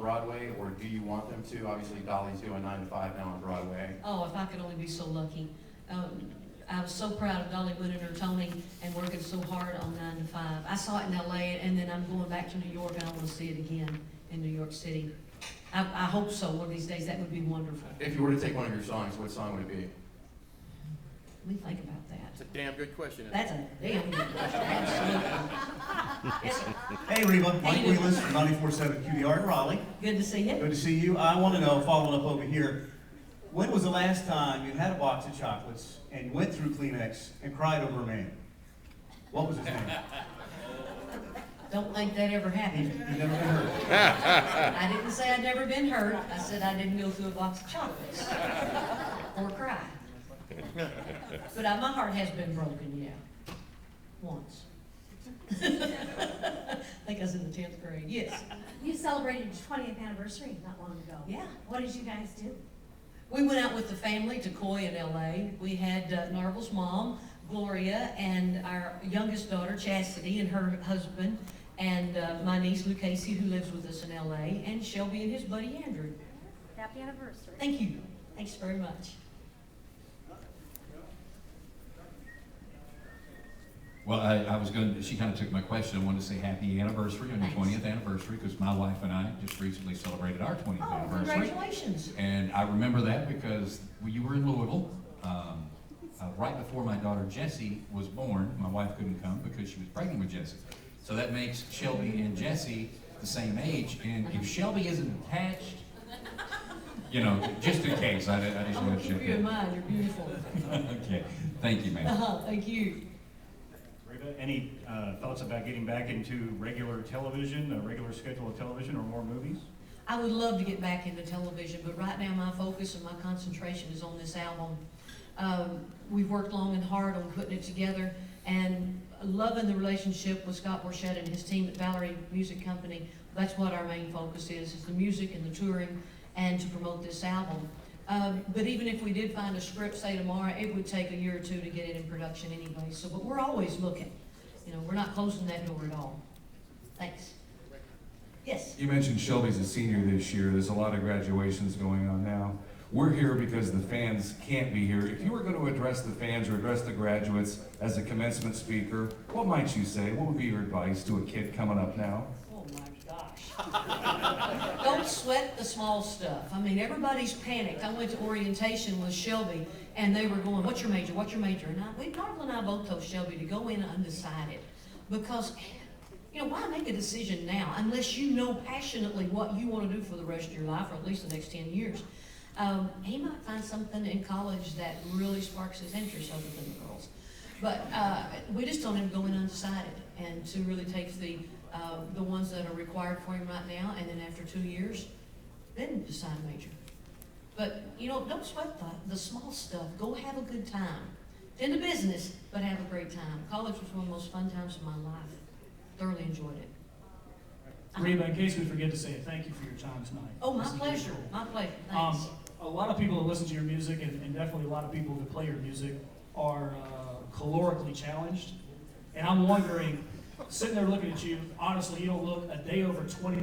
Broadway, or do you want them to? Obviously, Dolly's doing 9 to 5 now on Broadway. Oh, if I could only be so lucky. I was so proud of Dolly winning her Tony and working so hard on 9 to 5. I saw it in LA, and then I'm going back to New York, and I want to see it again in New York City. I hope so. One of these days, that would be wonderful. If you were to take one of your songs, what song would it be? Let me think about that. That's a damn good question. That's a damn good question. Absolutely. Yes, sir. Hey Reba, Mike How you doing? Wheelis from 94.7 QDR in Raleigh. Good to see you. Good to see you. I want to know, following up over here, when was the last time you had a box of chocolates and you went through Kleenex and cried over a man? What was his name? Don't think that ever happened. You never been hurt. I didn't say I'd never been hurt. I said I didn't go through a box of chocolates or cry. But my heart has been broken, yeah. Once. I think I was in the 10th grade. Yes. You celebrated your 20th anniversary not long ago. Yeah. What did you guys do? We went out with the family to Coy in LA. We had Narvel's mom, Gloria, and our youngest daughter, Chastity, and her husband, and my niece, Lucasey, who lives with us in LA, and Shelby and his buddy, Andrew. Happy anniversary. Thank you. Thanks very much. Well, I was going to, she kind of took my question. I wanted to say happy anniversary on your Thanks. 20th anniversary, because my wife and I just recently celebrated our 20th Oh, anniversary. congratulations. And I remember that because you were in Louisville. Right before my daughter Jessie was born, my wife couldn't come because she was pregnant with Jessie. So that makes Shelby and Jessie the same age. And if Shelby isn't attached, you know, just in case, I just I'm want going to to keep check you in in. mind. You're beautiful. Okay, thank you, ma'am. Thank you. Reba, any thoughts about getting back into regular television, a regular schedule of television, or more movies? I would love to get back into television, but right now my focus and my concentration is on this album. We've worked long and hard on putting it together, and loving the relationship with Scott Borchetta and his team at Valerie Music Company. That's what our main focus is the music and the touring, and to promote this album. But even if we did find a script, say tomorrow, it would take a year or two to get it in production anyway. So, but we're always looking. You know, we're not closing that door at all. Thanks. Yes. You mentioned Shelby's a senior this year. There's a lot of graduations going on now. We're here because the fans can't be here. If you were going to address the fans or address the graduates as a commencement speaker, what might you say? What would be your advice to a kid coming up now? Oh my gosh. Don't sweat the small stuff. I mean, everybody's panicked. I went to orientation with Shelby, and they were going, what's your major, what's your major? And Narvel and I both told Shelby to go in undecided. Because, you know, why make a decision now unless you know passionately what you want to do for the rest of your life, or at least the next 10 years. He might find something in college that really sparks his interest other than the girls. But we just told him to go in undecided and to really take the ones that are required for him right now, and then after 2 years, then decide a major. But, you know, don't sweat the small stuff. Go have a good time. It's in the business, but have a great time. College was one of the most fun times of my life. Thoroughly enjoyed it. Reba, in case we forget to say it, thank you for your time tonight. Oh, my This is pleasure. really My pleasure. cool. Thanks. A lot of people that listen to your music, and definitely a lot of people that play your music, are calorically challenged. And I'm wondering, sitting there looking at you, honestly, you don't look a day over 20.